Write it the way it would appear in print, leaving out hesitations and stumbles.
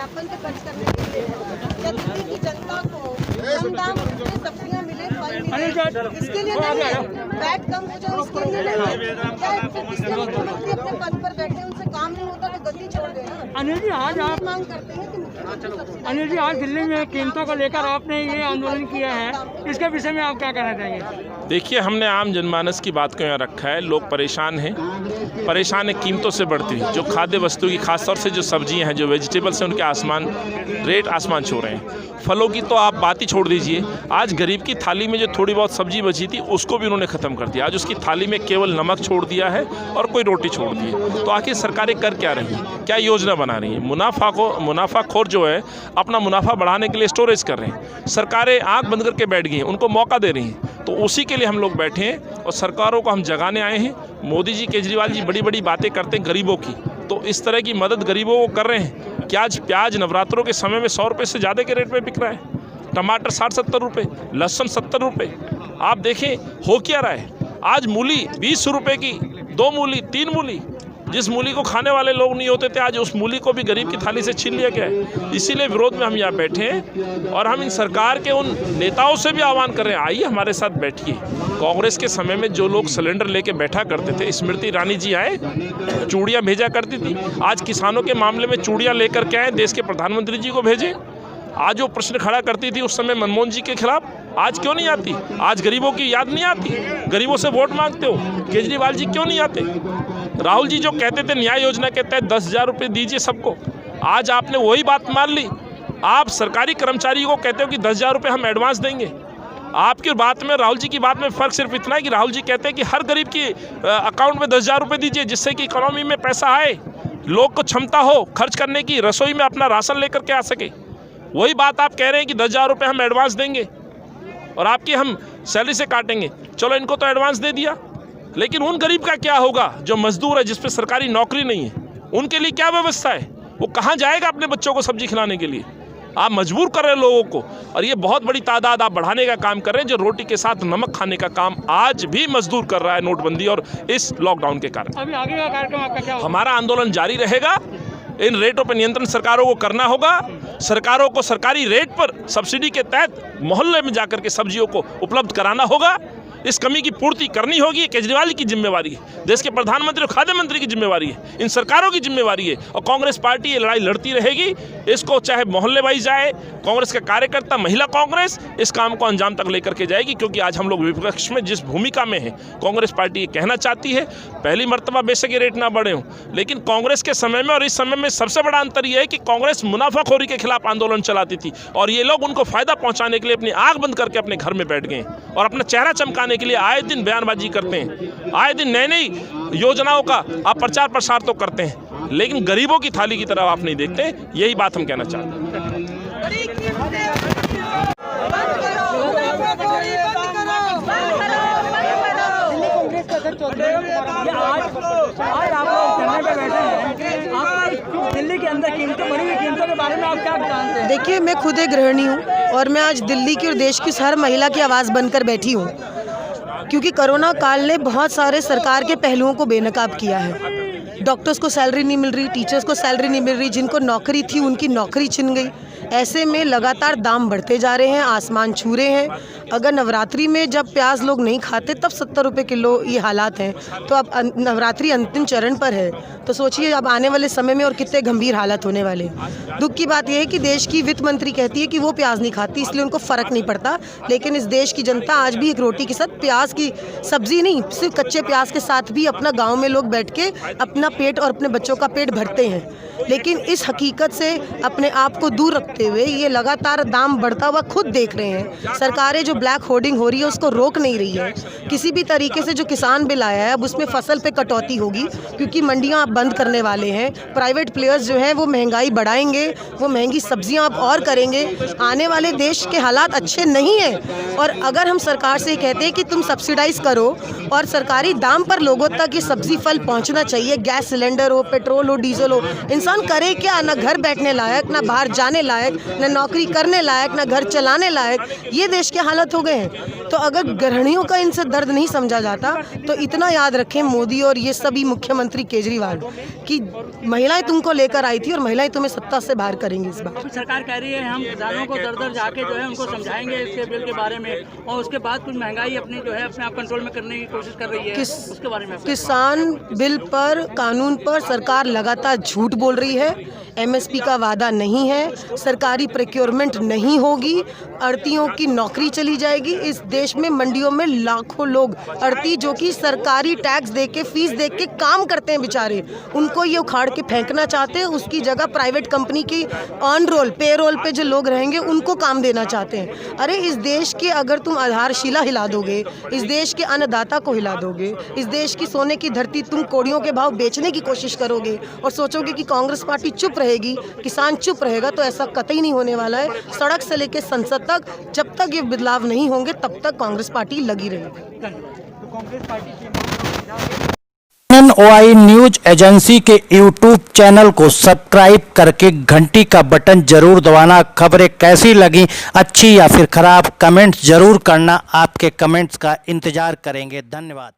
विज्ञापन पे खर्च करने के लिए या दिल्ली की जनता को कम दाम में सब्जियां मिले, फल मिले, इसके लिए नहीं है। वैट कम हो जाए इसके लिए नहीं है। क्या पिछले मुख्यमंत्री अपने पद पर बैठे, उनसे काम नहीं होता तो गद्दी छोड़ देना। अनिल जी आज आप मांग करते हैं कि मुख्यमंत्री अनिल जी आज दिल्ली में कीमतों को लेकर आपने ये आंदोलन किया है, इसके विषय में आप क्या कहना चाहेंगे? देखिए, हमने आम जनमानस की बात को यहाँ रखा है। लोग परेशान हैं कीमतों से बढ़ती हुई। जो खाद्य वस्तु की, खासतौर से जो सब्जियां हैं, जो वेजिटेबल्स हैं, उनके रेट आसमान छू रहे हैं। फलों की तो आप बात ही छोड़ दीजिए। आज गरीब की थाली में जो थोड़ी बहुत सब्जी बची थी उसको भी उन्होंने ख़त्म कर दिया। आज उसकी थाली में केवल नमक छोड़ दिया है और कोई रोटी छोड़ दी है। तो आखिर सरकारें कर क्या रही हैं, क्या योजना बना रही हैं? मुनाफाखोर जो है अपना मुनाफा बढ़ाने के लिए स्टोरेज कर रहे हैं। सरकारें आंख बंद करके बैठ गई हैं, उनको मौका दे रही हैं। तो उसी के लिए हम लोग बैठे हैं और सरकारों को हम जगाने आए हैं। मोदी जी, केजरीवाल जी बड़ी बड़ी बातें करते हैं गरीबों की, तो इस तरह की मदद गरीबों को कर रहे हैं। क्या आज प्याज नवरात्रों के समय में 100 रुपये से ज़्यादा के रेट पे बिक रहा है? टमाटर 60-70 रुपये, लहसुन 70 रुपये। आप देखें हो क्या रहा है। आज मूली 20 रुपये की 2 मूली 3 मूली। जिस मूली को खाने वाले लोग नहीं होते थे, आज उस मूली को भी गरीब की थाली से छीन लिया गया है। इसीलिए विरोध में हम यहाँ बैठे हैं और हम इन सरकार के उन नेताओं से भी आह्वान कर रहे हैं, आइए हमारे साथ बैठिए। कांग्रेस के समय में जो लोग सिलेंडर लेके बैठा करते थे, स्मृति ईरानी जी आए, चूड़ियाँ भेजा करती थी। आज किसानों के मामले में चूड़ियाँ लेकर के आए, देश के प्रधानमंत्री जी को भेजे। आज वो प्रश्न खड़ा करती थी उस समय मनमोहन जी के खिलाफ, आज क्यों नहीं आती? आज गरीबों की याद नहीं आती? गरीबों से वोट मांगते हो, केजरीवाल जी क्यों नहीं आते? राहुल जी जो कहते थे न्याय योजना के तहत 10,000 रुपये दीजिए सबको, आज आपने वही बात मान ली। आप सरकारी कर्मचारियों को कहते हो कि 10,000 रुपये हम एडवांस देंगे। आपकी बात में राहुल जी की बात में फ़र्क सिर्फ इतना है कि राहुल जी कहते हैं कि हर गरीब की अकाउंट में 10,000 रुपये दीजिए, जिससे कि इकोनॉमी में पैसा आए, लोग को क्षमता हो खर्च करने की, रसोई में अपना राशन लेकर के आ सके। वही बात आप कह रहे हैं कि 10,000 रुपये हम एडवांस देंगे और आपकी हम सैलरी से काटेंगे। चलो, इनको तो एडवांस दे दिया, लेकिन उन गरीब का क्या होगा जो मजदूर है, जिस पे सरकारी नौकरी नहीं है? उनके लिए क्या व्यवस्था है? वो कहाँ जाएगा अपने बच्चों को सब्जी खिलाने के लिए? आप मजबूर कर रहे हैं लोगों को, और ये बहुत बड़ी तादाद आप बढ़ाने का काम कर रहे हैं, जो रोटी के साथ नमक खाने का काम आज भी मजदूर कर रहा है नोटबंदी और इस लॉकडाउन के कारण। अभी आगे का कार्यक्रम आपका क्या होगा? हमारा आंदोलन जारी रहेगा। इन रेटों पर नियंत्रण सरकारों को करना होगा। सरकारों को सरकारी रेट पर सब्सिडी के तहत मोहल्ले में जाकर के सब्जियों को उपलब्ध कराना होगा। इस कमी की पूर्ति करनी होगी। केजरीवाल की जिम्मेवारी है, देश के प्रधानमंत्री और खाद्य मंत्री की जिम्मेवारी है, इन सरकारों की जिम्मेवारी है। और कांग्रेस पार्टी ये लड़ाई लड़ती रहेगी। इसको चाहे मोहल्ले वाइज जाए, कांग्रेस का कार्यकर्ता, महिला कांग्रेस इस काम को अंजाम तक लेकर के जाएगी। क्योंकि आज हम लोग विपक्ष में जिस भूमिका में है, कांग्रेस पार्टी ये कहना चाहती है, पहली मर्तबा बेशक ये रेट ना बढ़े हों, लेकिन कांग्रेस के समय में और इस समय में सबसे बड़ा अंतर यह है कि कांग्रेस मुनाफाखोरी के खिलाफ आंदोलन चलाती थी, और ये लोग उनको फायदा पहुंचाने के लिए अपनी आंख बंद करके अपने घर में बैठ गए और अपना चेहरा चमकाने के लिए आए दिन बयानबाजी करते हैं। आए दिन नई नई योजनाओं का आप प्रचार प्रसार तो करते हैं, लेकिन गरीबों की थाली की तरफ आप नहीं देखते। यही बात हम कहना चाहते हैं। दिल्ली के अंदर कीमतें बढ़ी हुई कीमतों के बारे में आप क्या जानते हैं? देखिए, मैं खुद एक गृहिणी हूँ और मैं आज दिल्ली की और देश की हर महिला की आवाज़ बनकर बैठी हूँ, क्योंकि कोरोना काल ने बहुत सारे सरकार के पहलुओं को बेनकाब किया है। डॉक्टर्स को सैलरी नहीं मिल रही, टीचर्स को सैलरी नहीं मिल रही, जिनको नौकरी थी उनकी नौकरी छिन गई। ऐसे में लगातार दाम बढ़ते जा रहे हैं, आसमान छू रहे हैं। अगर नवरात्रि में जब प्याज लोग नहीं खाते तब 70 रुपये किलो ये हालात हैं, तो अब नवरात्रि अंतिम चरण पर है, तो सोचिए अब आने वाले समय में और कितने गंभीर हालात होने वाले। दुख की बात यह है कि देश की वित्त मंत्री कहती है कि वो प्याज नहीं खाती, इसलिए उनको फ़र्क नहीं पड़ता, लेकिन इस देश की जनता आज भी एक रोटी के साथ प्याज की सब्जी नहीं, सिर्फ कच्चे प्याज के साथ भी अपना गाँव में लोग बैठ के अपना पेट और अपने बच्चों का पेट भरते हैं। लेकिन इस हकीकत से अपने आप को दूर रखते हुए ये लगातार दाम बढ़ता हुआ खुद देख रहे हैं। सरकारें जो ब्लैक होर्डिंग हो रही है उसको रोक नहीं रही है। किसी भी तरीके से जो किसान बिल आया है अब उसमें फसल पे कटौती होगी, क्योंकि मंडियां आप बंद करने वाले हैं। प्राइवेट प्लेयर्स जो हैं वो महंगाई बढ़ाएंगे, वो महंगी सब्जियां आप और करेंगे। आने वाले देश के हालात अच्छे नहीं हैं। और अगर हम सरकार से कहते हैं कि तुम सब्सिडाइज़ करो और सरकारी दाम पर लोगों तक ये सब्जी फल पहुँचना चाहिए, गैस सिलेंडर हो, पेट्रोल हो, डीजल हो, इंसान करे क्या? ना घर बैठने लायक, ना बाहर जाने लायक, ना नौकरी करने लायक, ना घर चलाने लायक। ये देश के हालात हालात हो गए हैं। तो अगर गृहिणियों का इनसे दर्द नहीं समझा जाता तो इतना याद रखें मोदी और ये सभी मुख्यमंत्री केजरीवाल कि महिलाएं तुमको लेकर आई थी और महिलाएं तुम्हें सत्ता से बाहर करेंगी इस बार। सरकार कह रही है हम किसानों को दर दर जाके जो है उनको समझाएंगे इसके बिल के बारे में, और उसके बाद कुछ महंगाई अपनी जो है अपने आप कंट्रोल में करने की कोशिश कर रही है। उसके बारे में किसान बिल पर, कानून पर सरकार लगातार झूठ बोल रही है। एमएसपी का वादा नहीं है, सरकारी प्रोक्योरमेंट नहीं होगी, आढ़तियों की नौकरी चली जाएगी। इस देश में मंडियों में लाखों लोग आढ़ती जो कि सरकारी टैक्स दे के, फीस दे के काम करते हैं बेचारे, उनको ये उखाड़ के फेंकना चाहते हैं। उसकी जगह प्राइवेट कंपनी की ऑन रोल, पे रोल पे जो लोग रहेंगे उनको काम देना चाहते हैं। अरे इस देश के अगर तुम आधारशिला हिला दोगे, इस देश के अन्नदाता को हिला दोगे, इस देश की सोने की धरती तुम कोड़ियों के भाव बेचने की कोशिश करोगे और सोचोगे कि कांग्रेस पार्टी चुप रहेगी, किसान चुप रहेगा, तो ऐसा कतई नहीं होने वाला है। सड़क से लेकर संसद तक जब तक ये बदलाव नहीं होंगे तब तक कांग्रेस पार्टी लगी रहेगी। OI न्यूज एजेंसी के YouTube चैनल को सब्सक्राइब करके घंटी का बटन जरूर दबाना। खबरें कैसी लगी, अच्छी या फिर खराब, कमेंट्स जरूर करना। आपके कमेंट्स का इंतजार करेंगे। धन्यवाद।